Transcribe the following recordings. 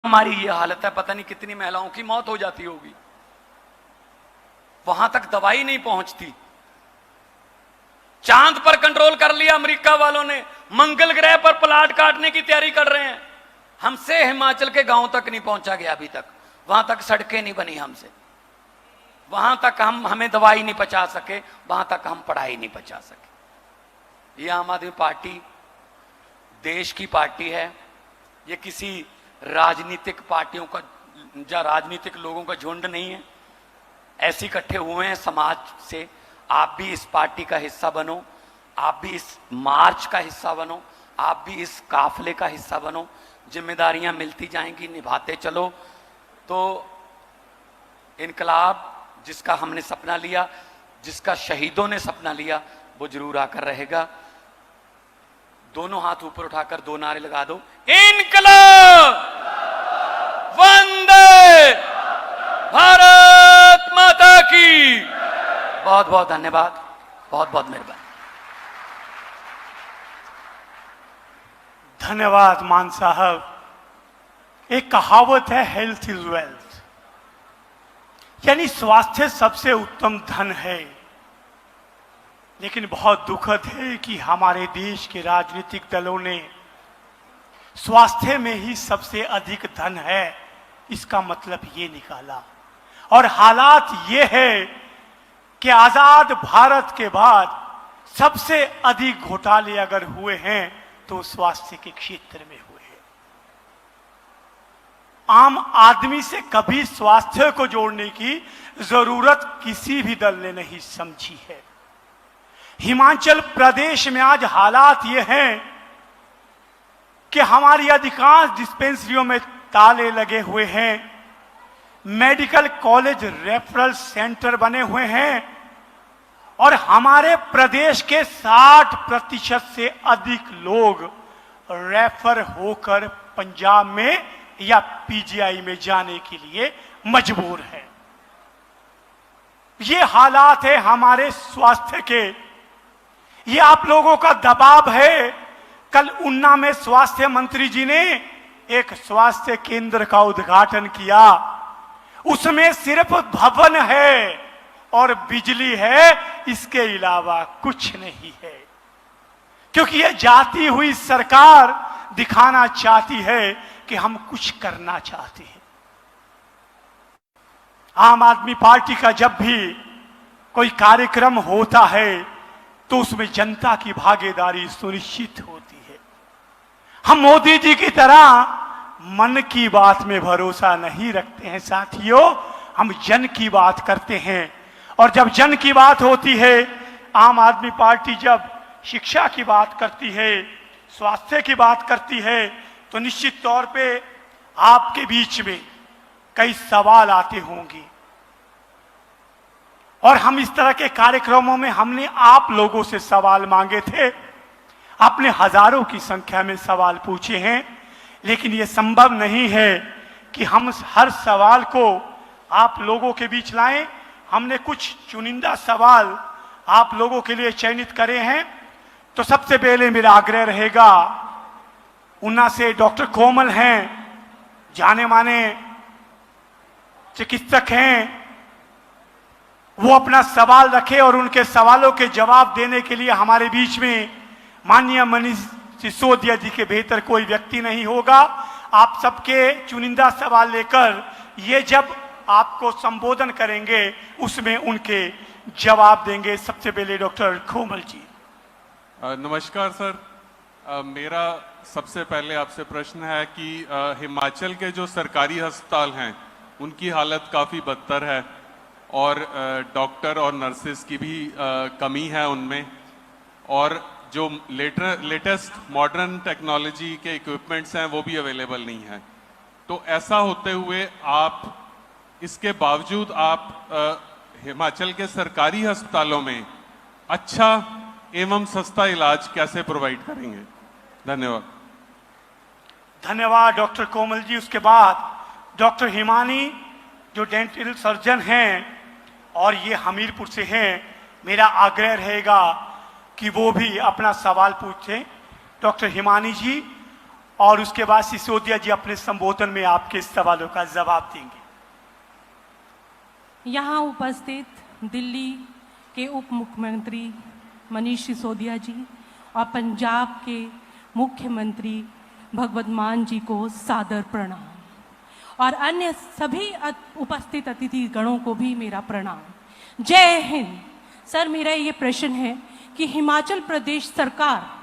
हमारी ये हालत है, पता नहीं कितनी महिलाओं की मौत हो जाती होगी, वहां तक दवाई नहीं पहुंचती। चांद पर कंट्रोल कर लिया अमेरिका वालों ने, मंगल ग्रह पर प्लाट काटने की तैयारी कर रहे हैं। हमसे हिमाचल के गांव तक नहीं पहुंचा गया अभी तक, वहां तक सड़कें नहीं बनी हमसे, वहां तक हमें दवाई नहीं पहुंचा सके, वहां तक हम पढ़ाई नहीं पहुंचा सके। ये आम आदमी पार्टी देश की पार्टी है, ये किसी राजनीतिक पार्टियों का या राजनीतिक लोगों का झुंड नहीं है। ऐसे इकट्ठे हुए हैं समाज से। आप भी इस पार्टी का हिस्सा बनो, आप भी इस मार्च का हिस्सा बनो, आप भी इस काफले का हिस्सा बनो। जिम्मेदारियां मिलती जाएंगी, निभाते चलो तो इनकलाब जिसका हमने सपना लिया, जिसका शहीदों ने सपना लिया, वो जरूर आकर रहेगा। दोनों हाथ ऊपर उठाकर दो नारे लगा दो, इनकलाब, वंदे भारत माता की। बहुत बहुत धन्यवाद, बहुत बहुत मेहरबानी। धन्यवाद मान साहब। एक कहावत है, हेल्थ इज वेल्थ, यानी स्वास्थ्य सबसे उत्तम धन है। लेकिन बहुत दुखद है कि हमारे देश के राजनीतिक दलों ने स्वास्थ्य में ही सबसे अधिक धन है इसका मतलब ये निकाला। और हालात ये है कि आजाद भारत के बाद सबसे अधिक घोटाले अगर हुए हैं तो स्वास्थ्य के क्षेत्र में हुए हैं। आम आदमी से कभी स्वास्थ्य को जोड़ने की जरूरत किसी भी दल ने नहीं समझी है। हिमाचल प्रदेश में आज हालात ये हैं कि हमारी अधिकांश डिस्पेंसरियों में ताले लगे हुए हैं, मेडिकल कॉलेज रेफरल सेंटर बने हुए हैं और हमारे प्रदेश के 60% से अधिक लोग रेफर होकर पंजाब में या पीजीआई में जाने के लिए मजबूर हैं। ये हालात है हमारे स्वास्थ्य के, ये आप लोगों का दबाव है। कल ऊना में स्वास्थ्य मंत्री जी ने एक स्वास्थ्य केंद्र का उद्घाटन किया, उसमें सिर्फ भवन है और बिजली है, इसके अलावा कुछ नहीं है। क्योंकि यह जाती हुई सरकार दिखाना चाहती है कि हम कुछ करना चाहते हैं। आम आदमी पार्टी का जब भी कोई कार्यक्रम होता है तो उसमें जनता की भागीदारी सुनिश्चित होती है। हम मोदी जी की तरह मन की बात में भरोसा नहीं रखते हैं साथियों, हम जन की बात करते हैं। और जब जन की बात होती है, आम आदमी पार्टी जब शिक्षा की बात करती है, स्वास्थ्य की बात करती है, तो निश्चित तौर पे आपके बीच में कई सवाल आते होंगे। और हम इस तरह के कार्यक्रमों में हमने आप लोगों से सवाल मांगे थे, आपने हजारों की संख्या में सवाल पूछे हैं, लेकिन यह संभव नहीं है कि हम हर सवाल को आप लोगों के बीच लाएं। हमने कुछ चुनिंदा सवाल आप लोगों के लिए चयनित करे हैं। तो सबसे पहले मेरा आग्रह रहेगा, ऊना से डॉक्टर कोमल हैं, जाने माने चिकित्सक हैं, वो अपना सवाल रखे और उनके सवालों के जवाब देने के लिए हमारे बीच में माननीय मनीष सिसोदिया जी के बेहतर कोई व्यक्ति नहीं होगा। आप सबके चुनिंदा सवाल लेकर ये जब आपको संबोधन करेंगे उसमें उनके जवाब देंगे। सबसे पहले डॉक्टर कोमल जी। नमस्कार सर, मेरा सबसे पहले आपसे प्रश्न है कि हिमाचल के जो सरकारी अस्पताल हैं उनकी हालत काफ़ी बदतर है और डॉक्टर और नर्सेस की भी कमी है उनमें, और जो लेटेस्ट मॉडर्न टेक्नोलॉजी के इक्विपमेंट्स हैं वो भी अवेलेबल नहीं है। तो ऐसा होते हुए आप इसके बावजूद आप हिमाचल के सरकारी अस्पतालों में अच्छा एवं सस्ता इलाज कैसे प्रोवाइड करेंगे? धन्यवाद। धन्यवाद डॉक्टर कोमल जी। उसके बाद डॉक्टर हिमानी जो डेंटल सर्जन हैं और ये हमीरपुर से हैं, मेरा आग्रह रहेगा कि वो भी अपना सवाल पूछें। डॉक्टर हिमानी जी और उसके बाद सिसोदिया जी अपने संबोधन में आपके सवालों का जवाब देंगे। यहाँ उपस्थित दिल्ली के उप मुख्यमंत्री मनीष सिसोदिया जी और पंजाब के मुख्यमंत्री भगवत मान जी को सादर प्रणाम, और अन्य सभी उपस्थित अतिथि गणों को भी मेरा प्रणाम। जय हिंद। सर, मेरा ये प्रश्न है कि हिमाचल प्रदेश सरकार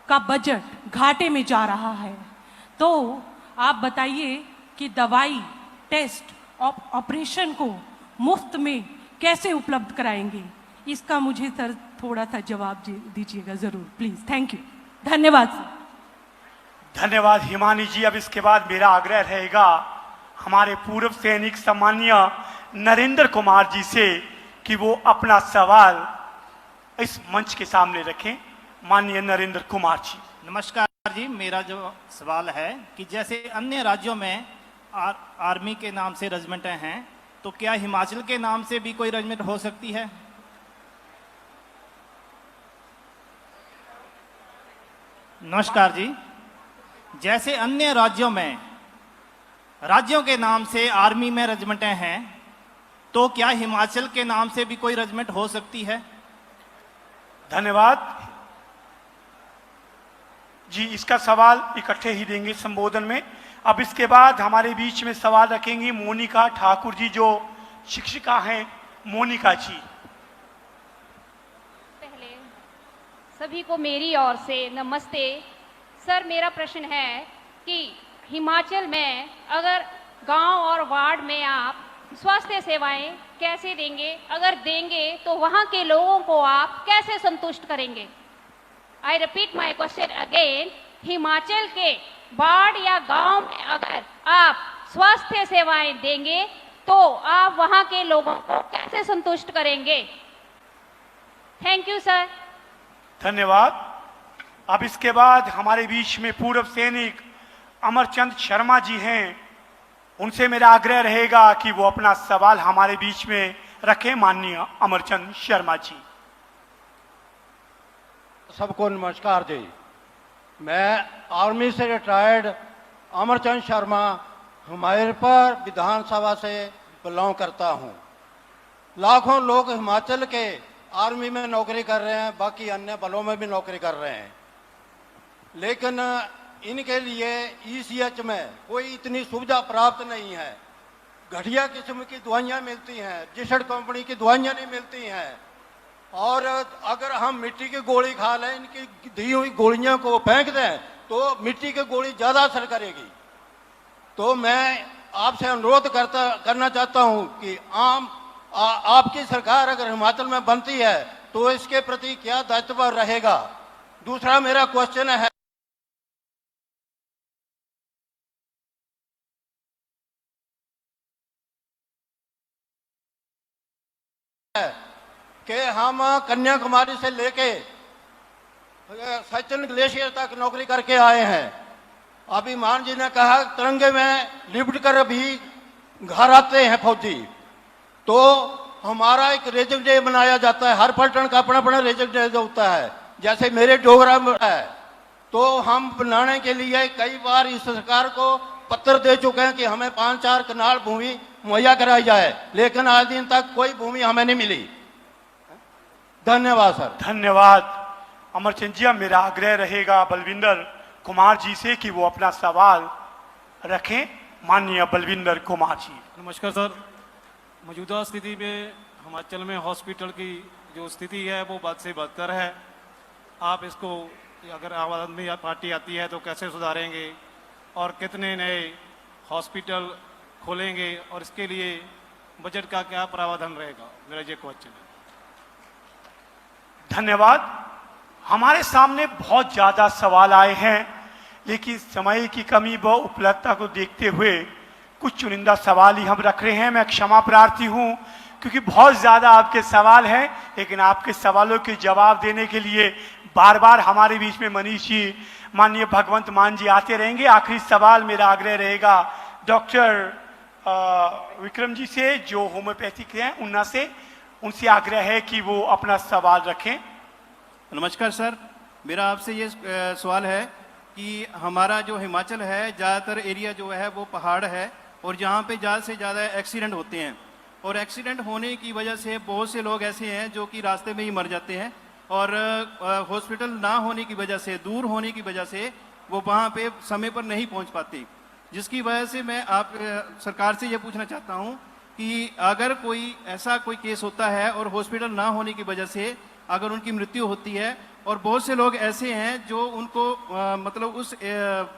का बजट घाटे में जा रहा है, तो आप बताइए कि दवाई, टेस्ट, ऑपरेशन को मुफ्त में कैसे उपलब्ध कराएंगे। इसका मुझे सर थोड़ा सा जवाब दीजिएगा जरूर, प्लीज। थैंक यू, धन्यवाद सर। धन्यवाद हिमानी जी। अब इसके बाद मेरा आग्रह रहेगा हमारे पूर्व सैनिक सम्माननीय नरेंद्र कुमार जी से कि वो अपना सवाल इस मंच के सामने रखें। माननीय नरेंद्र कुमार जी। नमस्कार जी, मेरा जो सवाल है कि जैसे अन्य राज्यों में आर्मी के नाम से रेजिमेंटें हैं, तो क्या हिमाचल के नाम से भी कोई रेजिमेंट हो सकती है? नमस्कार जी, जैसे अन्य राज्यों के नाम से आर्मी में रेजिमेंटें हैं, तो क्या हिमाचल के नाम से भी कोई रेजिमेंट हो सकती है? धन्यवाद जी। इसका सवाल इकट्ठे ही देंगे संबोधन में। अब इसके बाद हमारे बीच में सवाल रखेंगी मोनिका ठाकुर जी, जो शिक्षिका हैं। मोनिका जी। पहले सभी को मेरी ओर से नमस्ते। सर, मेरा प्रश्न है कि हिमाचल में अगर गांव और वार्ड में आप स्वास्थ्य सेवाएं कैसे देंगे? अगर देंगे तो वहां के लोगों को आप कैसे संतुष्ट करेंगे? I repeat my question again. Himachal के वार्ड या गांव में अगर आप स्वास्थ्य सेवाएं देंगे तो आप वहां के लोगों को कैसे संतुष्ट करेंगे? Thank you sir. धन्यवाद। अब इसके बाद हमारे बीच में पूर्व सैनिक अमरचंद शर्मा जी हैं। उनसे मेरा आग्रह रहेगा कि वो अपना सवाल हमारे बीच में रखें। माननीय अमरचंद शर्मा जी। सबको नमस्कार जी। मैं आर्मी से रिटायर्ड अमरचंद शर्मा हमीरपुर विधानसभा से बिलोंग करता हूं। लाखों लोग हिमाचल के आर्मी में नौकरी कर रहे हैं, बाकी अन्य बलों में भी नौकरी कर रहे हैं, लेकिन इनके लिए ईसीएच में कोई इतनी सुविधा प्राप्त नहीं है। घटिया किस्म की दवाइयाँ मिलती हैं, जिसड कंपनी की दवाइयाँ नहीं मिलती हैं, और अगर हम मिट्टी की गोली खा लें, इनकी दी हुई गोलियों को फेंक दें तो मिट्टी की गोली ज़्यादा असर करेगी। तो मैं आपसे अनुरोध करना चाहता हूं कि आपकी सरकार अगर हिमाचल में बनती है तो इसके प्रति क्या दायित्व रहेगा। दूसरा मेरा क्वेश्चन है कि हम कन्याकुमारी से लेके सचिन ग्लेशियर तक नौकरी करके आए हैं। अभी मान जी ने कहा तिरंगे में लिपट कर अभी घर आते हैं फौजी, तो हमारा एक रेजिम डे मनाया जाता है। हर पलटन का अपना अपना रेजिम डे होता है। जैसे मेरे डोगरा में है, तो हम बनाने के लिए कई बार इस सरकार को पत्र दे चुके हैं कि हमें 5-4 कनाल भूमि मुहैया कराई जाए, लेकिन आज दिन तक कोई भूमि हमें नहीं मिली। धन्यवाद सर। धन्यवाद अमरचंद जी। मेरा आग्रह रहेगा बलविंदर कुमार जी से कि वो अपना सवाल रखें। माननीय बलविंदर कुमार जी। नमस्कार सर। मौजूदा स्थिति में हिमाचल में हॉस्पिटल की जो स्थिति है वो बद से बदतर है। आप इसको, अगर आम आदमी पार्टी आती है तो कैसे सुधारेंगे, और कितने नए हॉस्पिटल खोलेंगे, और इसके लिए बजट का क्या प्रावधान रहेगा? मेरा ये क्वेश्चन है। धन्यवाद। हमारे सामने बहुत ज़्यादा सवाल आए हैं, लेकिन समय की कमी व उपलब्धता को देखते हुए कुछ चुनिंदा सवाल ही हम रख रहे हैं। मैं क्षमा प्रार्थी हूं क्योंकि बहुत ज़्यादा आपके सवाल हैं, लेकिन आपके सवालों के जवाब देने के लिए बार बार हमारे बीच में मनीष जी, माननीय भगवंत मान जी आते रहेंगे। आखिरी सवाल मेरा आग्रह रहेगा डॉक्टर विक्रम जी से, जो होम्योपैथिक हैं उन्ना से। उनसे आग्रह है कि वो अपना सवाल रखें। नमस्कार सर, मेरा आपसे ये सवाल है कि हमारा जो हिमाचल है ज़्यादातर एरिया जो है वो पहाड़ है और जहाँ पे ज़्यादा से ज़्यादा एक्सीडेंट होते हैं, और एक्सीडेंट होने की वजह से बहुत से लोग ऐसे हैं जो कि रास्ते में ही मर जाते हैं, और हॉस्पिटल ना होने की वजह से, दूर होने की वजह से वो वहाँ पे समय पर नहीं पहुँच पाते। जिसकी वजह से मैं आप सरकार से ये पूछना चाहता हूँ कि अगर कोई ऐसा कोई केस होता है और हॉस्पिटल ना होने की वजह से अगर उनकी मृत्यु होती है, और बहुत से लोग ऐसे हैं जो उनको मतलब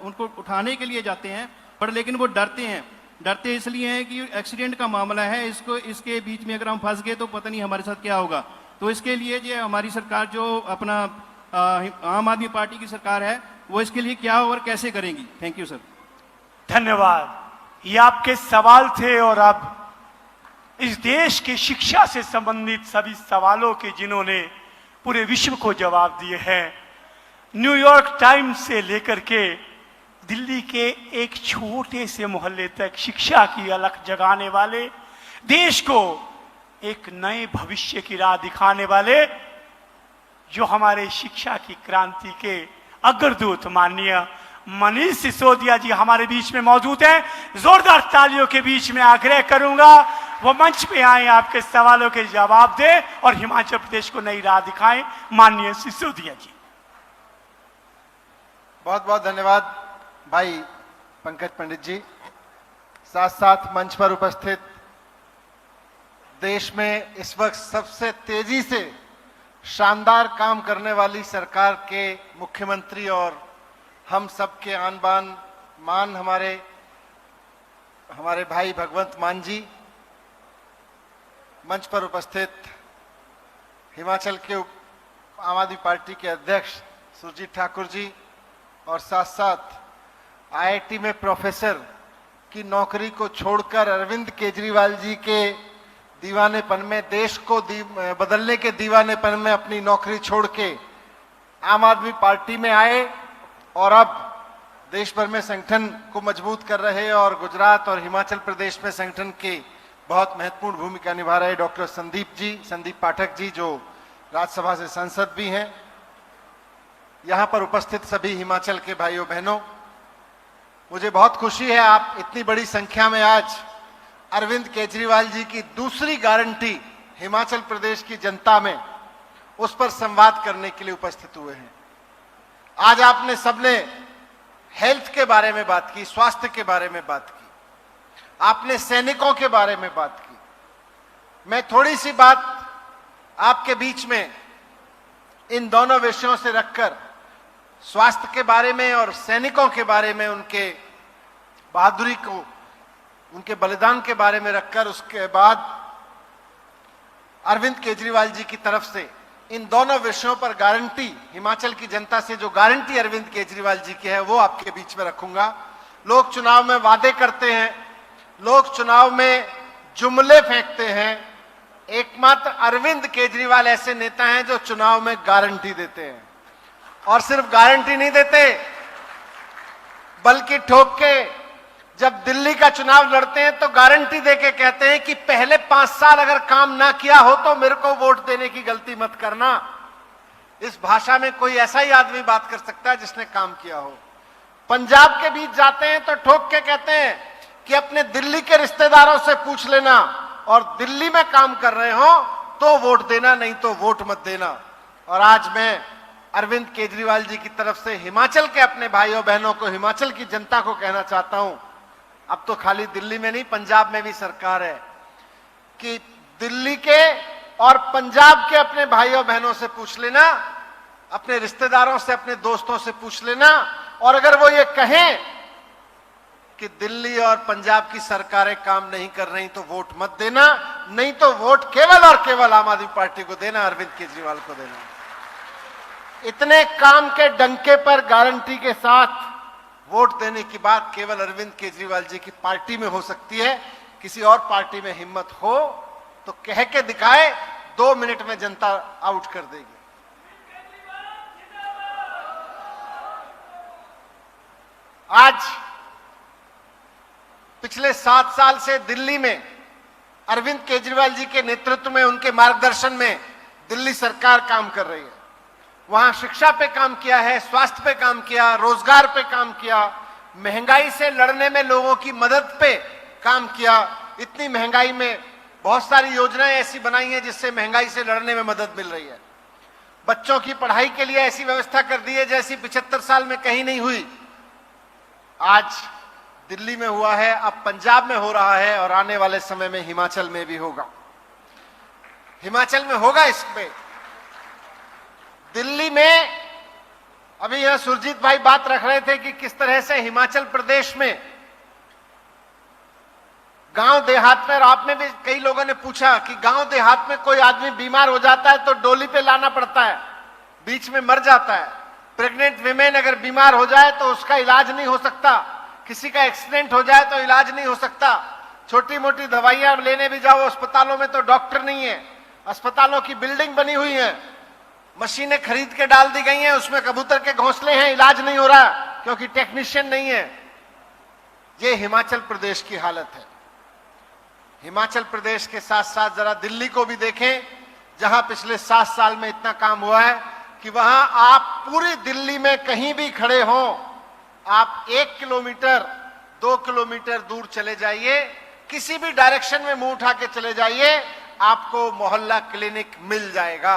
उनको उठाने के लिए जाते हैं पर लेकिन वो डरते इसलिए हैं कि एक्सीडेंट का मामला है, इसके बीच में अगर हम फंस गए तो पता नहीं हमारे साथ क्या होगा। तो इसके लिए जो हमारी सरकार जो अपना आम आदमी पार्टी की सरकार है वो इसके लिए क्या और कैसे करेंगी? Thank you sir. धन्यवाद। ये आपके सवाल थे और अब इस देश के शिक्षा से संबंधित सभी सवालों के जिन्होंने पूरे विश्व को जवाब दिए हैं। न्यूयॉर्क टाइम्स से लेकर के दिल्ली के एक छोटे से मोहल्ले तक शिक्षा की अलख जगाने वाले, देश को एक नए भविष्य की राह दिखाने वाले, जो हमारे शिक्षा की क्रांति के अग्रदूत माननीय मनीष सिसोदिया जी हमारे बीच में मौजूद हैं। जोरदार तालियों के बीच में आग्रह करूंगा वो मंच पे आए, आपके सवालों के जवाब दें और हिमाचल प्रदेश को नई राह दिखाएं। माननीय सिसोदिया जी। बहुत बहुत धन्यवाद भाई पंकज पंडित जी। साथ साथ मंच पर उपस्थित देश में इस वक्त सबसे तेजी से शानदार काम करने वाली सरकार के मुख्यमंत्री और हम सबके आन बान मान हमारे भाई भगवंत मान जी, मंच पर उपस्थित हिमाचल के आम आदमी पार्टी के अध्यक्ष सुरजीत ठाकुर जी, और साथ साथ आईआईटी में प्रोफेसर की नौकरी को छोड़कर अरविंद केजरीवाल जी के दीवानेपन में, देश को बदलने के दीवानेपन में अपनी नौकरी छोड़ के आम आदमी पार्टी में आए और अब देश भर में संगठन को मजबूत कर रहे और गुजरात और हिमाचल प्रदेश में संगठन की बहुत महत्वपूर्ण भूमिका निभा रहे डॉक्टर संदीप पाठक जी, जो राज्यसभा से सांसद भी हैं। यहाँ पर उपस्थित सभी हिमाचल के भाइयों बहनों, मुझे बहुत खुशी है आप इतनी बड़ी संख्या में आज अरविंद केजरीवाल जी की दूसरी गारंटी हिमाचल प्रदेश की जनता में, उस पर संवाद करने के लिए उपस्थित हुए हैं। आज आपने सबने हेल्थ के बारे में बात की, स्वास्थ्य के बारे में बात की, आपने सैनिकों के बारे में बात की। मैं थोड़ी सी बात आपके बीच में इन दोनों विषयों से रखकर स्वास्थ्य के बारे में और सैनिकों के बारे में, उनके बहादुरी को, उनके बलिदान के बारे में रखकर, उसके बाद अरविंद केजरीवाल जी की तरफ से इन दोनों विषयों पर गारंटी, हिमाचल की जनता से जो गारंटी अरविंद केजरीवाल जी की है वो आपके बीच में रखूंगा। लोग चुनाव में वादे करते हैं, लोग चुनाव में जुमले फेंकते हैं, एकमात्र अरविंद केजरीवाल ऐसे नेता हैं जो चुनाव में गारंटी देते हैं, और सिर्फ गारंटी नहीं देते बल्कि ठोक के जब दिल्ली का चुनाव लड़ते हैं तो गारंटी देके कहते हैं कि पहले 5 साल अगर काम ना किया हो तो मेरे को वोट देने की गलती मत करना। इस भाषा में कोई ऐसा ही आदमी बात कर सकता है जिसने काम किया हो। पंजाब के बीच जाते हैं तो ठोक के कहते हैं कि अपने दिल्ली के रिश्तेदारों से पूछ लेना, और दिल्ली में काम कर रहे हो तो वोट देना, नहीं तो वोट मत देना। और आज मैं अरविंद केजरीवाल जी की तरफ से हिमाचल के अपने भाइयों बहनों को, हिमाचल की जनता को कहना चाहता हूं, अब तो खाली दिल्ली में नहीं, पंजाब में भी सरकार है, कि दिल्ली के और पंजाब के अपने भाइयों बहनों से पूछ लेना, अपने रिश्तेदारों से, अपने दोस्तों से पूछ लेना, और अगर वो ये कहें कि दिल्ली और पंजाब की सरकारें काम नहीं कर रही तो वोट मत देना, नहीं तो वोट केवल और केवल आम आदमी पार्टी को देना, अरविंद केजरीवाल को देना। इतने काम के डंके पर गारंटी के साथ वोट देने की बात केवल अरविंद केजरीवाल जी की पार्टी में हो सकती है। किसी और पार्टी में हिम्मत हो तो कह के दिखाए, 2 मिनट में जनता आउट कर देगी। आज पिछले 7 साल से दिल्ली में अरविंद केजरीवाल जी के नेतृत्व में, उनके मार्गदर्शन में दिल्ली सरकार काम कर रही है। वहां शिक्षा पे काम किया है, स्वास्थ्य पे काम किया, रोजगार पे काम किया, महंगाई से लड़ने में लोगों की मदद पे काम किया। इतनी महंगाई में बहुत सारी योजनाएं ऐसी बनाई हैं जिससे महंगाई से लड़ने में मदद मिल रही है। बच्चों की पढ़ाई के लिए ऐसी व्यवस्था कर दी है जैसी 75 साल में कहीं नहीं हुई। आज दिल्ली में हुआ है, अब पंजाब में हो रहा है और आने वाले समय में हिमाचल में भी होगा। हिमाचल में होगा इसमें। दिल्ली में अभी यहां सुरजीत भाई बात रख रहे थे कि किस तरह से हिमाचल प्रदेश में गांव देहात में, और आप में भी कई लोगों ने पूछा कि गांव देहात में कोई आदमी बीमार हो जाता है तो डोली पे लाना पड़ता है, बीच में मर जाता है। प्रेग्नेंट विमेन अगर बीमार हो जाए तो उसका इलाज नहीं हो सकता, किसी का एक्सीडेंट हो जाए तो इलाज नहीं हो सकता, छोटी मोटी दवाइयां लेने भी जाओ अस्पतालों में तो डॉक्टर नहीं है, अस्पतालों की बिल्डिंग बनी हुई है, मशीनें खरीद के डाल दी गई हैं, उसमें कबूतर के घोंसले हैं, इलाज नहीं हो रहा क्योंकि टेक्नीशियन नहीं है। ये हिमाचल प्रदेश की हालत है। हिमाचल प्रदेश के साथ साथ जरा दिल्ली को भी देखें, जहां पिछले 7 साल में इतना काम हुआ है कि वहां आप पूरी दिल्ली में कहीं भी खड़े हो, आप 1 किलोमीटर 2 किलोमीटर दूर चले जाइए, किसी भी डायरेक्शन में मुंह उठा के चले जाइए, आपको मोहल्ला क्लिनिक मिल जाएगा।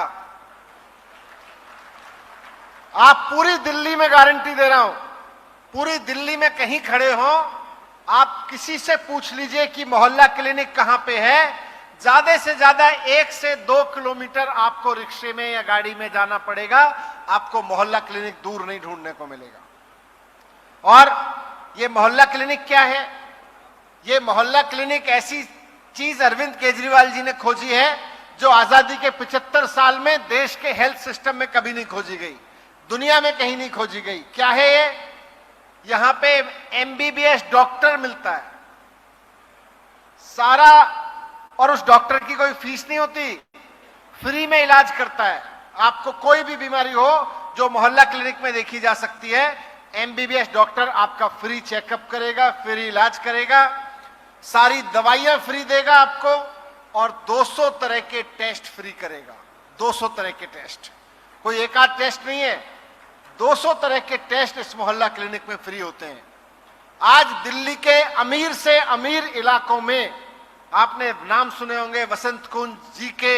आप पूरी दिल्ली में गारंटी दे रहा हूं, पूरी दिल्ली में कहीं खड़े हो, आप किसी से पूछ लीजिए कि मोहल्ला क्लिनिक कहां पे है, ज्यादा से ज्यादा 1 से 2 किलोमीटर आपको रिक्शे में या गाड़ी में जाना पड़ेगा, आपको मोहल्ला क्लिनिक दूर नहीं ढूंढने को मिलेगा। और ये मोहल्ला क्लिनिक क्या है? ये मोहल्ला क्लिनिक ऐसी चीज अरविंद केजरीवाल जी ने खोजी है जो आजादी के 75 साल में देश के हेल्थ सिस्टम में कभी नहीं खोजी गई, दुनिया में कहीं नहीं खोजी गई। क्या है ये? यहां पे एमबीबीएस डॉक्टर मिलता है सारा, और उस डॉक्टर की कोई फीस नहीं होती, फ्री में इलाज करता है। आपको कोई भी बीमारी हो जो मोहल्ला क्लिनिक में देखी जा सकती है, एमबीबीएस डॉक्टर आपका फ्री चेकअप करेगा, फ्री इलाज करेगा, सारी दवाइयां फ्री देगा आपको, और 200 तरह के टेस्ट फ्री करेगा। 200 तरह के टेस्ट, कोई एक आध टेस्ट नहीं है, 200 तरह के टेस्ट इस मोहल्ला क्लिनिक में फ्री होते हैं। आज दिल्ली के अमीर से अमीर इलाकों में, आपने नाम सुने होंगे वसंत कुंज जी के,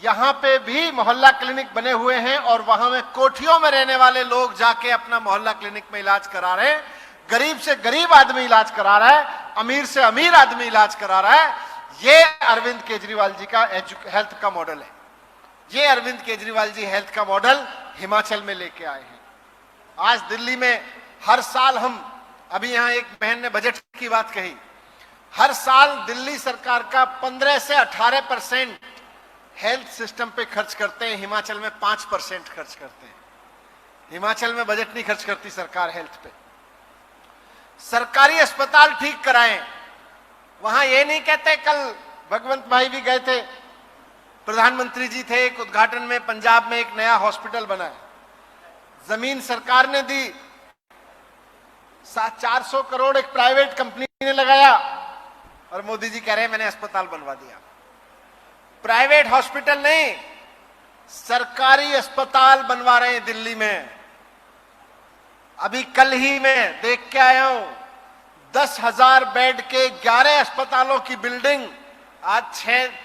यहां पे भी मोहल्ला क्लिनिक बने हुए हैं और वहां में कोठियों में रहने वाले लोग जाके अपना मोहल्ला क्लिनिक में इलाज करा रहे हैं। गरीब से गरीब आदमी इलाज करा रहा है, अमीर से अमीर आदमी इलाज करा रहा है। ये अरविंद केजरीवाल जी का हेल्थ का मॉडल है। ये अरविंद केजरीवाल जी हेल्थ का मॉडल हिमाचल में लेके आए हैं। आज दिल्ली में हर साल हम, अभी यहां एक बहन ने बजट की बात कही, हर साल दिल्ली सरकार का 15 से 18% हेल्थ सिस्टम पे खर्च करते हैं, हिमाचल में 5% खर्च करते हैं। हिमाचल में बजट नहीं खर्च करती सरकार हेल्थ पे। सरकारी अस्पताल ठीक कराएं, वहां ये नहीं कहते, कल भगवंत भाई भी गए थे, प्रधानमंत्री जी थे, एक उद्घाटन में पंजाब में एक नया हॉस्पिटल बना है, जमीन सरकार ने दी, 400 करोड़ एक प्राइवेट कंपनी ने लगाया, और मोदी जी कह रहे हैं मैंने अस्पताल बनवा दिया। प्राइवेट हॉस्पिटल नहीं, सरकारी अस्पताल बनवा रहे हैं दिल्ली में। अभी कल ही मैं देख के आया हूं, 10,000 बेड के 11 अस्पतालों की बिल्डिंग आज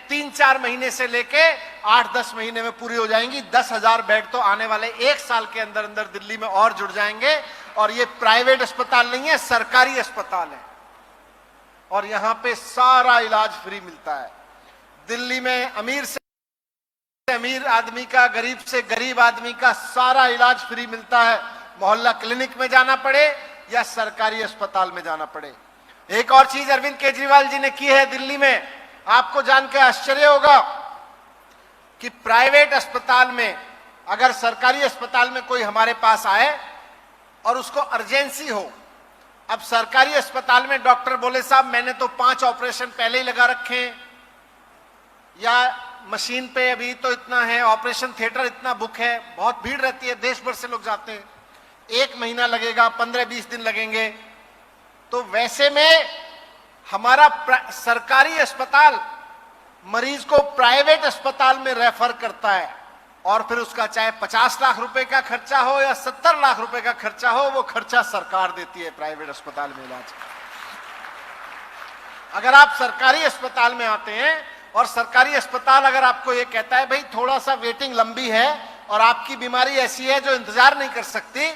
3-4 महीने से लेके 8-10 महीने में पूरी हो जाएंगी। 10,000 बेड तो आने वाले 1 साल के अंदर अंदर दिल्ली में और जुड़ जाएंगे। और ये प्राइवेट अस्पताल नहीं है, सरकारी अस्पताल है, और यहां पे सारा इलाज फ्री मिलता है। दिल्ली में अमीर से अमीर आदमी का, गरीब से गरीब आदमी का सारा इलाज फ्री मिलता है, मोहल्ला क्लिनिक में जाना पड़े या सरकारी अस्पताल में जाना पड़े। एक और चीज अरविंद केजरीवाल जी ने की है दिल्ली में, आपको जान के आश्चर्य होगा कि प्राइवेट अस्पताल में, अगर सरकारी अस्पताल में कोई हमारे पास आए और उसको अर्जेंसी हो, अब सरकारी अस्पताल में डॉक्टर बोले साहब मैंने तो 5 ऑपरेशन पहले ही लगा रखे हैं, या मशीन पे अभी तो इतना है, ऑपरेशन थिएटर इतना बुक है, बहुत भीड़ रहती है, देश भर से लोग जाते हैं, 1 महीना लगेगा, 15-20 दिन लगेंगे। तो वैसे में हमारा सरकारी अस्पताल मरीज को प्राइवेट अस्पताल में रेफर करता है, और फिर उसका चाहे 50 लाख रुपए का खर्चा हो या 70 लाख रुपए का खर्चा हो, वो खर्चा सरकार देती है प्राइवेट अस्पताल में इलाज का। अगर आप सरकारी अस्पताल में आते हैं और सरकारी अस्पताल अगर आपको ये कहता है भाई थोड़ा सा वेटिंग लंबी है और आपकी बीमारी ऐसी है जो इंतजार नहीं कर सकती,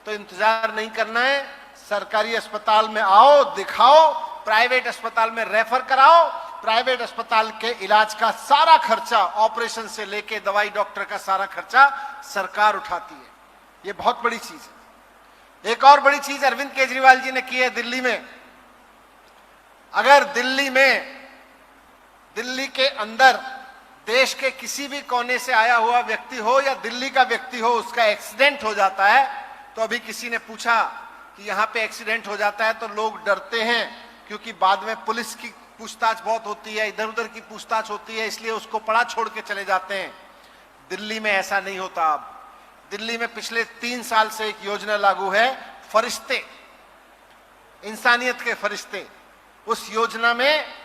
तो इंतजार नहीं करना है, सरकारी अस्पताल में आओ, दिखाओ, प्राइवेट अस्पताल में रेफर कराओ। प्राइवेट अस्पताल के इलाज का सारा खर्चा, ऑपरेशन से लेके दवाई डॉक्टर का सारा खर्चा सरकार उठाती है। ये बहुत बड़ी चीज है। एक और बड़ी चीज अरविंद केजरीवाल जी ने की है दिल्ली में। अगर दिल्ली के अंदर देश के किसी भी कोने से आया हुआ व्यक्ति हो या दिल्ली का व्यक्ति हो, उसका एक्सीडेंट हो जाता है, तो अभी किसी ने पूछा कि यहां पे एक्सीडेंट हो जाता है तो लोग डरते हैं क्योंकि बाद में पुलिस की पूछताछ बहुत होती है, इधर उधर की पूछताछ होती है, इसलिए उसको पड़ा छोड़ के चले जाते हैं। दिल्ली में ऐसा नहीं होता। अब दिल्ली में पिछले 3 साल से एक योजना लागू है, फरिश्ते, इंसानियत के फरिश्ते। उस योजना में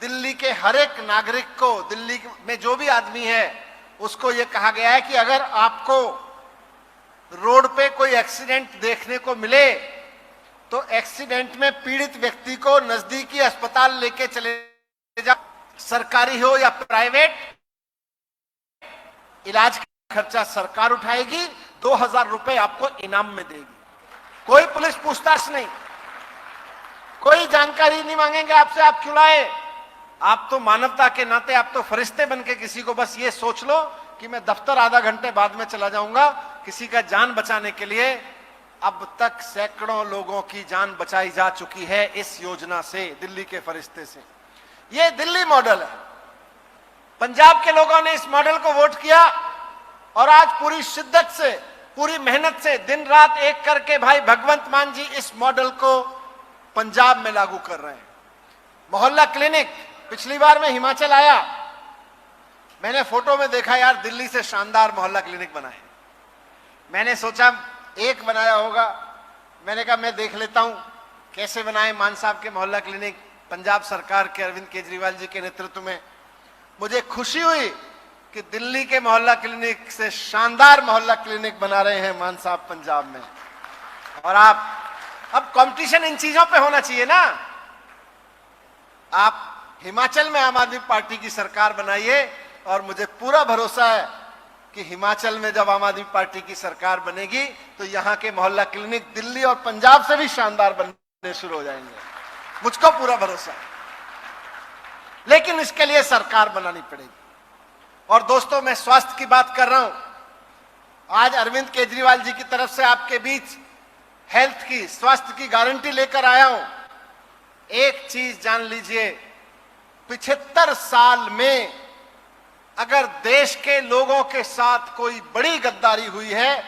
दिल्ली के हर एक नागरिक को, दिल्ली में जो भी आदमी है, उसको यह कहा गया है कि अगर आपको रोड पे कोई एक्सीडेंट देखने को मिले तो एक्सीडेंट में पीड़ित व्यक्ति को नजदीकी अस्पताल लेके चले जाओ, सरकारी हो या प्राइवेट, इलाज का खर्चा सरकार उठाएगी, 2000 रुपए आपको इनाम में देगी। कोई पुलिस पूछताछ नहीं, कोई जानकारी नहीं मांगेंगे आपसे, आप क्यों लाए। आप तो मानवता के नाते आप तो फरिश्ते बन के किसी को बस ये सोच लो कि मैं दफ्तर आधा घंटे बाद में चला जाऊंगा, किसी का जान बचाने के लिए। अब तक सैकड़ों लोगों की जान बचाई जा चुकी है इस योजना से, दिल्ली के फरिश्ते से। ये दिल्ली मॉडल है। पंजाब के लोगों ने इस मॉडल को वोट किया और आज पूरी शिद्दत से, पूरी मेहनत से, दिन रात एक करके भाई भगवंत मान जी इस मॉडल को पंजाब में लागू कर रहे हैं। मोहल्ला क्लिनिक, पिछली बार मैं हिमाचल आया, मैंने फोटो में देखा यार दिल्ली से शानदार मोहल्ला क्लिनिक बना है। मैंने सोचा एक बनाया होगा, मैंने कहा मैं देख लेता हूं कैसे बनाए मान साहब के मोहल्ला क्लिनिक पंजाब सरकार के अरविंद केजरीवाल जी के नेतृत्व में। मुझे खुशी हुई कि दिल्ली के मोहल्ला क्लिनिक से शानदार मोहल्ला क्लिनिक बना रहे हैं मान साहब पंजाब में। और आप, अब कंपटीशन इन चीजों पे होना चाहिए ना। आप हिमाचल में आम आदमी पार्टी की सरकार बनाइए और मुझे पूरा भरोसा है कि हिमाचल में जब आम आदमी पार्टी की सरकार बनेगी तो यहां के मोहल्ला क्लिनिक दिल्ली और पंजाब से भी शानदार बनने शुरू हो जाएंगे, मुझको पूरा भरोसा है। लेकिन इसके लिए सरकार बनानी पड़ेगी। और दोस्तों, मैं स्वास्थ्य की बात कर रहा हूं। आज अरविंद केजरीवाल जी की तरफ से आपके बीच हेल्थ की, स्वास्थ्य की गारंटी लेकर आया हूं। एक चीज जान लीजिए, 75 साल में अगर देश के लोगों के साथ कोई बड़ी गद्दारी हुई है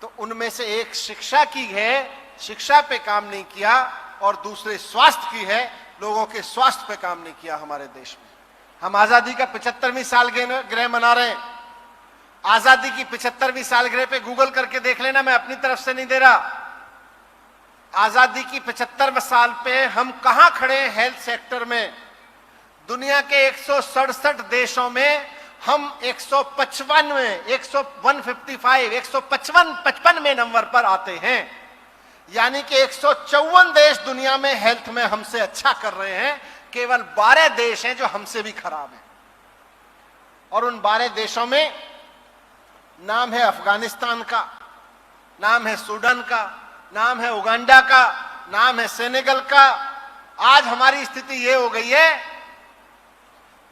तो उनमें से एक शिक्षा की है, शिक्षा पे काम नहीं किया, और दूसरे स्वास्थ्य की है, लोगों के स्वास्थ्य पे काम नहीं किया हमारे देश में। हम आजादी का 75वीं सालगिरह मना रहे हैं। आजादी की 75वीं सालगिरह पे गूगल करके देख लेना, मैं अपनी तरफ से नहीं दे रहा। आजादी की 75 साल पे हम कहां खड़े हैं हेल्थ सेक्टर में। दुनिया के 167 देशों में हम 155 में 155 में नंबर पर आते हैं। यानी कि 154 देश दुनिया में हेल्थ में हमसे अच्छा कर रहे हैं, केवल 12 देश हैं जो हमसे भी खराब हैं। और उन 12 देशों में नाम है अफगानिस्तान का, नाम है सूडान का, नाम है उगांडा का, नाम है सेनेगल का। आज हमारी स्थिति यह हो गई है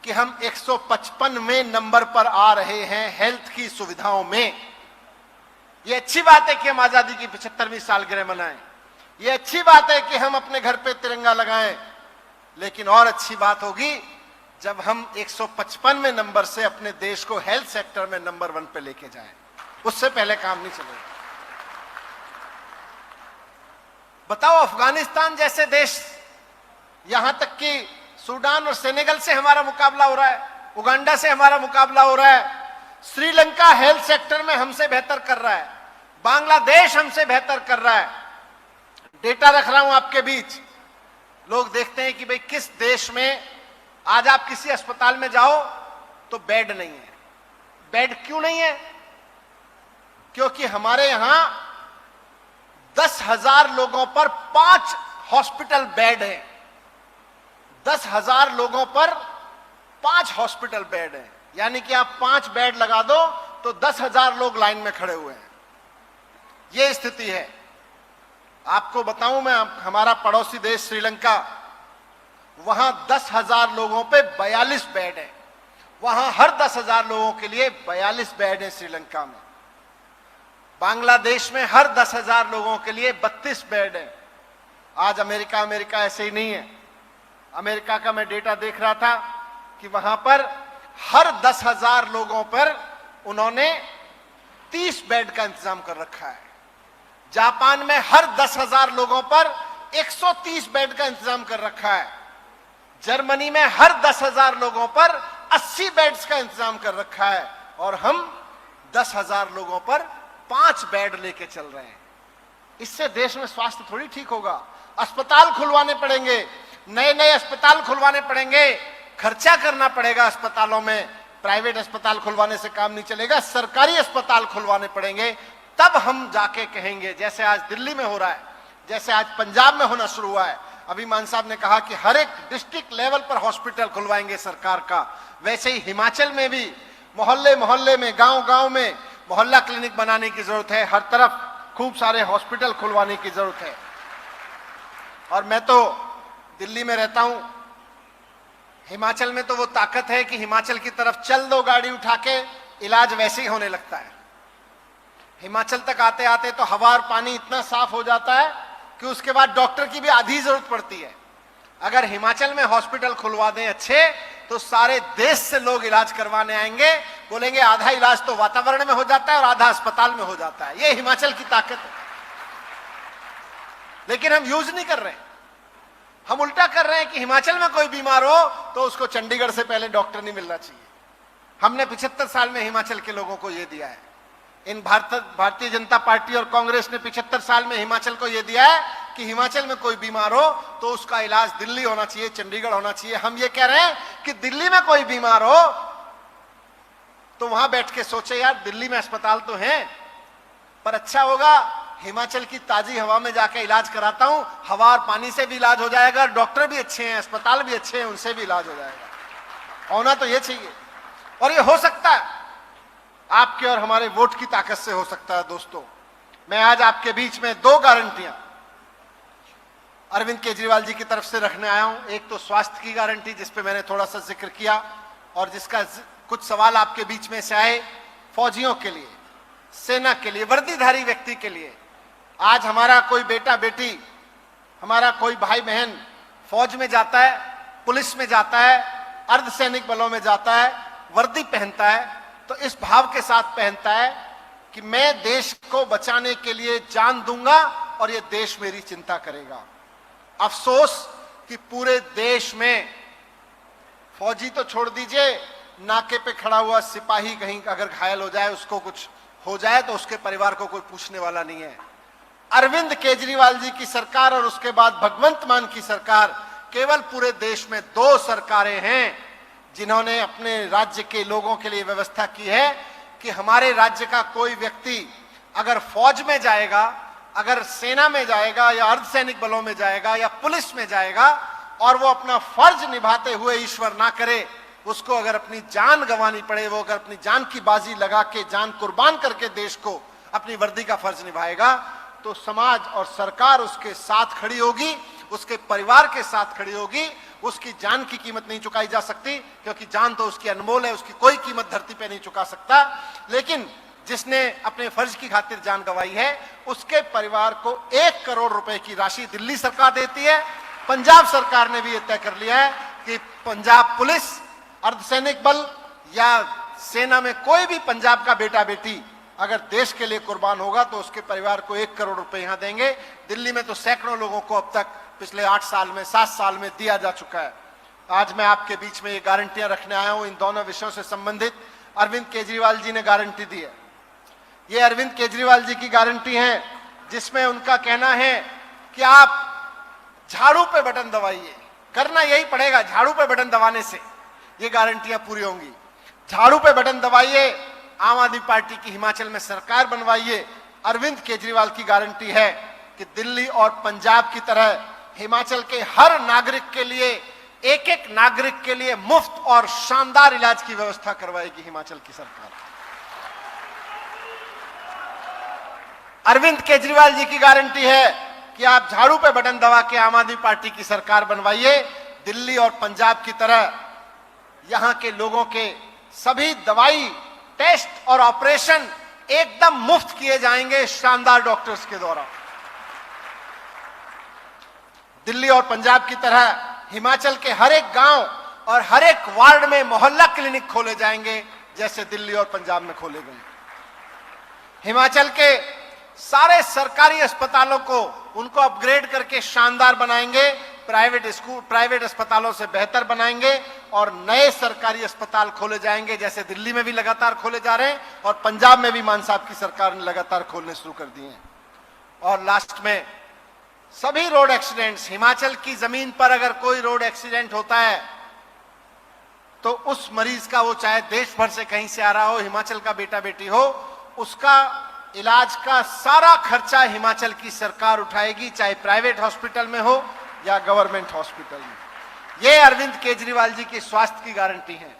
कि हम 155वें नंबर पर आ रहे हैं हेल्थ की सुविधाओं में। यह अच्छी बात है कि हम आजादी की 75वीं सालगिरह मनाएं, यह अच्छी बात है कि हम अपने घर पे तिरंगा लगाएं, लेकिन और अच्छी बात होगी जब हम 155वें नंबर से अपने देश को हेल्थ सेक्टर में नंबर 1 पे लेके जाएं। उससे पहले काम नहीं चलेगा। बताओ, अफगानिस्तान जैसे देश, यहां तक कि सूडान और सेनेगल से हमारा मुकाबला हो रहा है, उगांडा से हमारा मुकाबला हो रहा है, श्रीलंका हेल्थ सेक्टर में हमसे बेहतर कर रहा है, बांग्लादेश हमसे बेहतर कर रहा है। डेटा रख रहा हूं आपके बीच। लोग देखते हैं कि भाई किस देश में, आज आप किसी अस्पताल में जाओ तो बेड नहीं है, बेड क्यों नहीं है? क्योंकि हमारे यहां 10,000 लोगों पर 5 हॉस्पिटल बेड है। 10,000 लोगों पर 5 हॉस्पिटल बेड है, यानी कि आप 5 बेड लगा दो तो 10,000 लोग लाइन में खड़े हुए हैं। यह स्थिति है। आपको बताऊं मैं, हमारा पड़ोसी देश श्रीलंका, वहां 10,000 लोगों पे 42 बेड है। वहां हर 10,000 लोगों के लिए 42 बेड है श्रीलंका में। बांग्लादेश में हर 10,000 लोगों के लिए 32 बेड है। आज अमेरिका ऐसे ही नहीं है। अमेरिका का मैं डेटा देख रहा था कि वहां पर हर 10,000 लोगों पर उन्होंने 30 बेड का इंतजाम कर रखा है। जापान में हर 10,000 लोगों पर 130 बेड का इंतजाम कर रखा है। जर्मनी में हर 10,000 लोगों पर 80 बेड्स का इंतजाम कर रखा है। और हम 10,000 लोगों पर 5 बेड लेके चल रहे हैं। इससे देश में स्वास्थ्य थोड़ी ठीक होगा। अस्पताल खुलवाने पड़ेंगे, नए नए अस्पताल खुलवाने पड़ेंगे, खर्चा करना पड़ेगा अस्पतालों में। प्राइवेट अस्पताल खुलवाने से काम नहीं चलेगा, सरकारी अस्पताल खुलवाने पड़ेंगे। तब हम जाके कहेंगे, जैसे आज दिल्ली में हो रहा है, जैसे आज पंजाब में होना शुरू हुआ है। अभी मान साहब ने कहा कि हर एक डिस्ट्रिक्ट लेवल पर हॉस्पिटल खुलवाएंगे सरकार का, वैसे ही हिमाचल में भी मोहल्ले मोहल्ले में, गांव गांव में मोहल्ला क्लिनिक बनाने की जरूरत है। हर तरफ खूब सारे हॉस्पिटल खुलवाने की जरूरत है। और मैं तो दिल्ली में रहता हूं, हिमाचल में तो वो ताकत है कि हिमाचल की तरफ चल दो गाड़ी उठा के, इलाज वैसे ही होने लगता है। हिमाचल तक आते आते तो हवा और पानी इतना साफ हो जाता है कि उसके बाद डॉक्टर की भी आधी जरूरत पड़ती है। अगर हिमाचल में हॉस्पिटल खुलवा दें अच्छे, तो सारे देश से लोग इलाज करवाने आएंगे। बोलेंगे आधा इलाज तो वातावरण में हो जाता है और आधा अस्पताल में हो जाता है। ये हिमाचल की ताकत है। लेकिन हम यूज नहीं कर रहे। हम उल्टा कर रहे हैं कि हिमाचल में कोई बीमार हो तो उसको चंडीगढ़ से पहले डॉक्टर नहीं मिलना चाहिए। हमने 75 साल में हिमाचल के लोगों को यह दिया है। इन भारतीय जनता पार्टी और कांग्रेस ने 75 साल में हिमाचल को यह दिया है कि हिमाचल में कोई बीमार हो तो उसका इलाज दिल्ली होना चाहिए, चंडीगढ़ होना चाहिए। हम ये कह रहे हैं कि दिल्ली में कोई बीमार हो तो वहां बैठ के सोचे, यार दिल्ली में अस्पताल तो हैं, पर अच्छा होगा हिमाचल की ताजी हवा में जाके इलाज कराता हूं। हवा और पानी से भी इलाज हो जाएगा, डॉक्टर भी अच्छे हैं, अस्पताल भी अच्छे हैं, उनसे भी इलाज हो जाएगा। होना तो ये चाहिए। और ये हो सकता है, आपके और हमारे वोट की ताकत से हो सकता है। दोस्तों, मैं आज आपके बीच में 2 गारंटियां अरविंद केजरीवाल जी की तरफ से रखने आया हूं। एक तो स्वास्थ्य की गारंटी, जिस पे मैंने थोड़ा सा जिक्र किया और जिसका कुछ सवाल आपके बीच में से आए। फौजियों के लिए, सेना के लिए, वर्दीधारी व्यक्ति के लिए, आज हमारा कोई बेटा बेटी, हमारा कोई भाई बहन फौज में जाता है, पुलिस में जाता है, अर्धसैनिक बलों में जाता है, वर्दी पहनता है, तो इस भाव के साथ पहनता है कि मैं देश को बचाने के लिए जान दूंगा और ये देश मेरी चिंता करेगा। अफसोस कि पूरे देश में, फौजी तो छोड़ दीजिए, नाके पे खड़ा हुआ सिपाही कहीं अगर घायल हो जाए, उसको कुछ हो जाए तो उसके परिवार को कोई पूछने वाला नहीं है। अरविंद केजरीवाल जी की सरकार और उसके बाद भगवंत मान की सरकार, केवल पूरे देश में 2 सरकारें हैं जिन्होंने अपने राज्य के लोगों के लिए व्यवस्था की है कि हमारे राज्य का कोई व्यक्ति अगर फौज में जाएगा, अगर सेना में जाएगा या अर्धसैनिक बलों में जाएगा या पुलिस में जाएगा और वो अपना फर्ज निभाते हुए ईश्वर ना करे, उसको अगर अपनी जान गंवानी पड़े, वो अगर अपनी जान की बाजी लगा के, जान कुर्बान करके देश को अपनी वर्दी का फर्ज निभाएगा, तो समाज और सरकार उसके साथ खड़ी होगी, उसके परिवार के साथ खड़ी होगी। उसकी जान की कीमत नहीं चुकाई जा सकती, क्योंकि जान तो उसकी अनमोल है, उसकी कोई कीमत धरती पे नहीं चुका सकता। लेकिन जिसने अपने फर्ज की खातिर जान गंवाई है, उसके परिवार को 1 करोड़ रुपए की राशि दिल्ली सरकार देती है। पंजाब सरकार ने भी यह तय कर लिया है कि पंजाब पुलिस, अर्धसैनिक बल या सेना में कोई भी पंजाब का बेटा बेटी अगर देश के लिए कुर्बान होगा तो उसके परिवार को 1 करोड़ रुपए यहां देंगे। दिल्ली में तो सैकड़ों लोगों को अब तक पिछले 8 साल में, 7 साल में दिया जा चुका है। आज मैं आपके बीच में ये गारंटियां रखने आया हूं। इन दोनों विषयों से संबंधित अरविंद केजरीवाल जी ने गारंटी दी है। ये अरविंद केजरीवाल जी की गारंटी है, जिसमें उनका कहना है कि आप झाड़ू पे बटन दबाइए, करना यही पड़ेगा, झाड़ू पे बटन दबाने से ये गारंटियां पूरी होंगी। झाड़ू पे बटन दबाइए, आम आदमी पार्टी की हिमाचल में सरकार बनवाइए। अरविंद केजरीवाल की गारंटी है कि दिल्ली और पंजाब की तरह हिमाचल के हर नागरिक के लिए, एक एक नागरिक के लिए मुफ्त और शानदार इलाज की व्यवस्था करवाएगी हिमाचल की सरकार। अरविंद केजरीवाल जी की गारंटी है कि आप झाड़ू पे बटन दबा के आम आदमी पार्टी की सरकार बनवाइए। दिल्ली और पंजाब की तरह यहां के लोगों के सभी दवाई, टेस्ट और ऑपरेशन एकदम मुफ्त किए जाएंगे शानदार डॉक्टर्स के द्वारा। दिल्ली और पंजाब की तरह हिमाचल के हर एक गांव और हर एक वार्ड में मोहल्ला क्लिनिक खोले जाएंगे जैसे दिल्ली और पंजाब में खोले गए। हिमाचल के सारे सरकारी अस्पतालों को उनको अपग्रेड करके शानदार बनाएंगे, प्राइवेट अस्पतालों से बेहतर बनाएंगे और नए सरकारी अस्पताल खोले जाएंगे जैसे दिल्ली में भी लगातार खोले जा रहे हैं और पंजाब में भी मान साहब की सरकार ने लगातार खोलने शुरू कर दिए हैं। और लास्ट में सभी रोड एक्सीडेंट्स, हिमाचल की जमीन पर अगर कोई रोड एक्सीडेंट होता है तो उस मरीज का, वो चाहे देश भर से कहीं से आ रहा हो, हिमाचल का बेटा बेटी हो, उसका इलाज का सारा खर्चा हिमाचल की सरकार उठाएगी, चाहे प्राइवेट हॉस्पिटल में हो या गवर्नमेंट हॉस्पिटल में। यह अरविंद केजरीवाल जी की स्वास्थ्य की गारंटी है।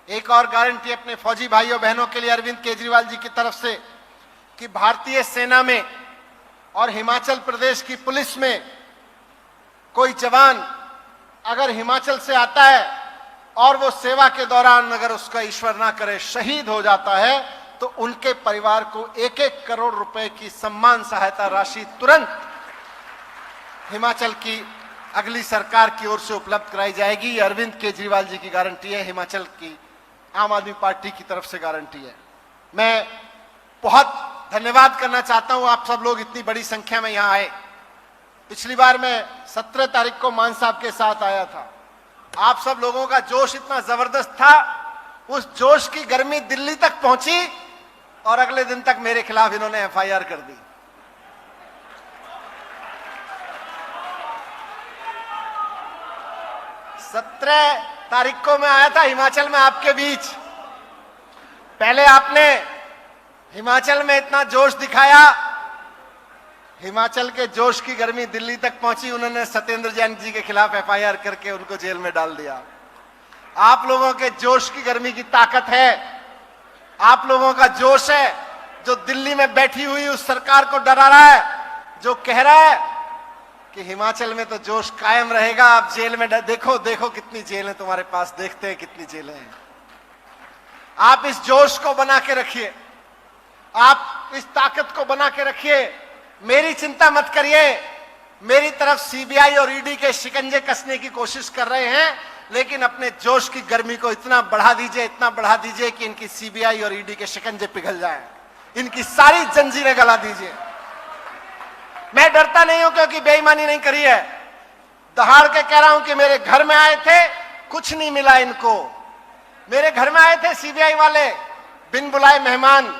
एक और गारंटी अपने फौजी भाइयों बहनों के लिए अरविंद केजरीवाल जी की तरफ से कि भारतीय सेना में और हिमाचल प्रदेश की पुलिस में कोई जवान अगर हिमाचल से आता है और वो सेवा के दौरान अगर उसका ईश्वर ना करे शहीद हो जाता है तो उनके परिवार को 1-1 करोड़ रुपए की सम्मान सहायता राशि तुरंत हिमाचल की अगली सरकार की ओर से उपलब्ध कराई जाएगी। ये अरविंद केजरीवाल जी की गारंटी है, हिमाचल की आम आदमी पार्टी की तरफ से गारंटी है। मैं बहुत धन्यवाद करना चाहता हूं, आप सब लोग इतनी बड़ी संख्या में यहां आए। पिछली बार मैं 17 तारीख को मान साहब के साथ आया था। आप सब लोगों का जोश इतना जबरदस्त था, उस जोश की गर्मी दिल्ली तक पहुंची और अगले दिन तक मेरे खिलाफ इन्होंने एफआईआर कर दी। सत्रह तारीख को मैं आया था हिमाचल में आपके बीच। पहले आपने हिमाचल में इतना जोश दिखाया, हिमाचल के जोश की गर्मी दिल्ली तक पहुंची, उन्होंने सत्येंद्र जैन जी के खिलाफ एफआईआर करके उनको जेल में डाल दिया। आप लोगों के जोश की गर्मी की ताकत है, आप लोगों का जोश है जो दिल्ली में बैठी हुई उस सरकार को डरा रहा है, जो कह रहा है कि हिमाचल में तो जोश कायम रहेगा, आप जेल में देखो देखो कितनी जेल है तुम्हारे पास, देखते हैं कितनी जेलें हैं। आप इस जोश को बना के रखिए, आप इस ताकत को बना के रखिए। मेरी चिंता मत करिए, मेरी तरफ सीबीआई और ईडी के शिकंजे कसने की कोशिश कर रहे हैं, लेकिन अपने जोश की गर्मी को इतना बढ़ा दीजिए, इतना बढ़ा दीजिए कि इनकी सीबीआई और ईडी के शिकंजे पिघल जाएं, इनकी सारी जंजीरें गला दीजिए। मैं डरता नहीं हूं क्योंकि बेईमानी नहीं करी है। दहाड़ के कह रहा हूं कि मेरे घर में आए थे, कुछ नहीं मिला इनको। मेरे घर में आए थे सीबीआई वाले, बिन बुलाए मेहमान,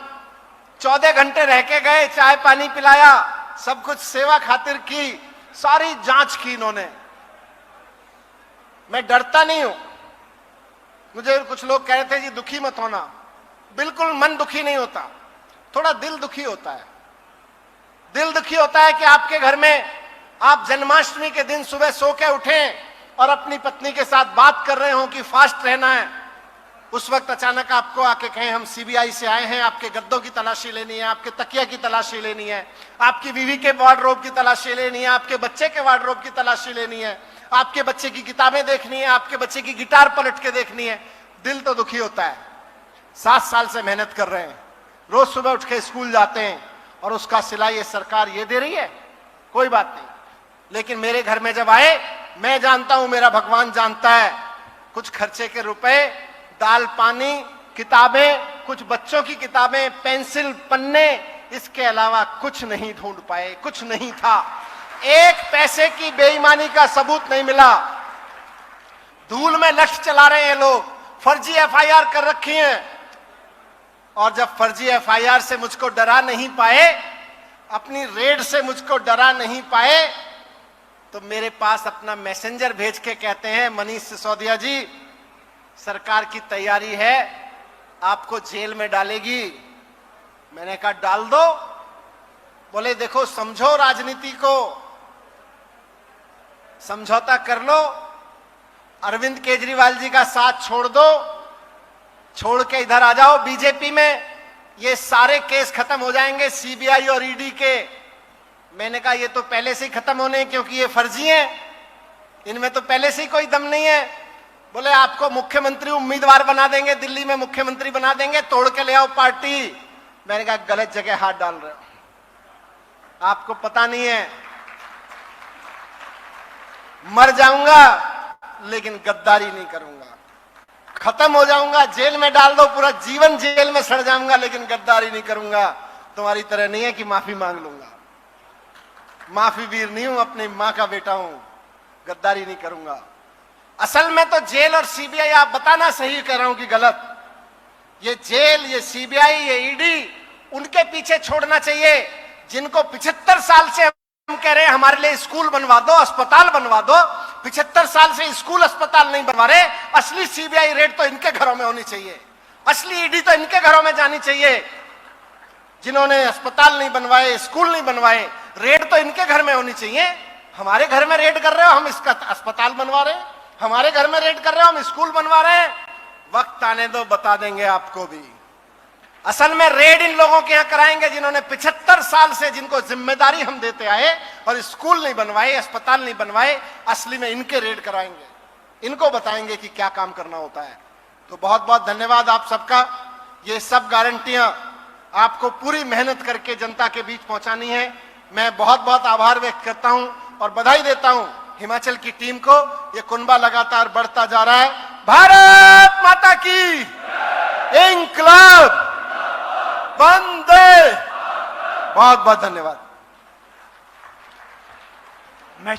14 घंटे रह के गए, चाय पानी पिलाया, सब कुछ सेवा खातिर की, सारी जांच की इन्होंने। मैं डरता नहीं हूं। मुझे कुछ लोग कह रहे थे जी दुखी मत होना, बिल्कुल मन दुखी नहीं होता, थोड़ा दिल दुखी होता है। दिल दुखी होता है कि आपके घर में आप जन्माष्टमी के दिन सुबह सो के उठें और अपनी पत्नी के साथ बात कर रहे हो कि फास्ट रहना है, उस वक्त अचानक आपको आके कहें हम सीबीआई से आए हैं, आपके गद्दों की तलाशी लेनी है, आपके तकिया की तलाशी लेनी है, आपकी बीवी के वार्डरोब की तलाशी लेनी है, आपके बच्चे के वार्डरोब की तलाशी लेनी है, आपके बच्चे की किताबें देखनी है, आपके बच्चे की गिटार पलट के देखनी है। दिल तो दुखी होता है। 7 साल से मेहनत कर रहे हैं, रोज सुबह उठ के स्कूल जाते हैं और उसका सिला ये सरकार ये दे रही है, कोई बात नहीं। लेकिन मेरे घर में जब आए, मैं जानता हूं, मेरा भगवान जानता है, कुछ खर्चे के रुपए, दाल पानी, किताबें, कुछ बच्चों की किताबें, पेंसिल, पन्ने, इसके अलावा कुछ नहीं ढूंढ पाए, कुछ नहीं था। 1 पैसे की बेईमानी का सबूत नहीं मिला। धूल में लठ चला रहे हैं लोग, फर्जी एफआईआर कर रखी हैं, और जब फर्जी एफआईआर से मुझको डरा नहीं पाए, अपनी रेड से मुझको डरा नहीं पाए, तो मेरे पास अपना मैसेंजर भेज के कहते हैं मनीष सिसोदिया जी सरकार की तैयारी है, आपको जेल में डालेगी। मैंने कहा डाल दो। बोले देखो समझो राजनीति को, समझौता कर लो, अरविंद केजरीवाल जी का साथ छोड़ दो, छोड़ के इधर आ जाओ बीजेपी में, ये सारे केस खत्म हो जाएंगे सीबीआई और ईडी के। मैंने कहा ये तो पहले से ही खत्म होने हैं क्योंकि ये फर्जी हैं, इनमें तो पहले से ही कोई दम नहीं है। बोले आपको मुख्यमंत्री उम्मीदवार बना देंगे, दिल्ली में मुख्यमंत्री बना देंगे, तोड़ के ले आओ पार्टी। मैंने कहा गलत जगह हाथ डाल रहे हो, आपको पता नहीं है, मर जाऊंगा लेकिन गद्दारी नहीं करूंगा, खत्म हो जाऊंगा, जेल में डाल दो, पूरा जीवन जेल में सड़ जाऊंगा लेकिन गद्दारी नहीं करूंगा। तुम्हारी तरह नहीं है कि माफी मांग लूंगा, माफी वीर नहीं हूं, अपनी मां का बेटा हूं, गद्दारी नहीं करूंगा। असल में तो जेल और सीबीआई, आप बताना सही कह रहा हूं कि गलत, ये जेल, ये सीबीआई, ये ईडी, उनके पीछे छोड़ना चाहिए जिनको 75 साल से हम कह रहे हैं हमारे लिए स्कूल बनवा दो, अस्पताल बनवा दो। 75 साल से स्कूल अस्पताल नहीं बनवा रहे। असली सीबीआई रेड तो इनके घरों में होनी चाहिए, असली ईडी तो इनके घरों में जानी चाहिए। जिन्होंने अस्पताल नहीं बनवाए, स्कूल नहीं बनवाए, रेड तो इनके घर में होनी चाहिए। हमारे घर में रेड कर रहे हो, हम इसका अस्पताल बनवा रहे हैं, हमारे घर में रेड कर रहे हो, हम स्कूल बनवा रहे हैं। वक्त आने दो, बता देंगे आपको भी। असल में रेड इन लोगों के यहां कराएंगे जिन्होंने 75 साल से, जिनको जिम्मेदारी हम देते आए और स्कूल नहीं बनवाए, अस्पताल नहीं बनवाए, असली में इनके रेड कराएंगे, इनको बताएंगे कि क्या काम करना होता है। तो बहुत बहुत धन्यवाद आप सबका। ये सब गारंटियां आपको पूरी मेहनत करके जनता के बीच पहुंचानी है। मैं बहुत बहुत आभार व्यक्त करता हूं और बधाई देता हूं हिमाचल की टीम को। ये कुनबा लगातार बढ़ता जा रहा है। भारत माता की, इंकलाब, वंदे। बहुत बहुत धन्यवाद। मैं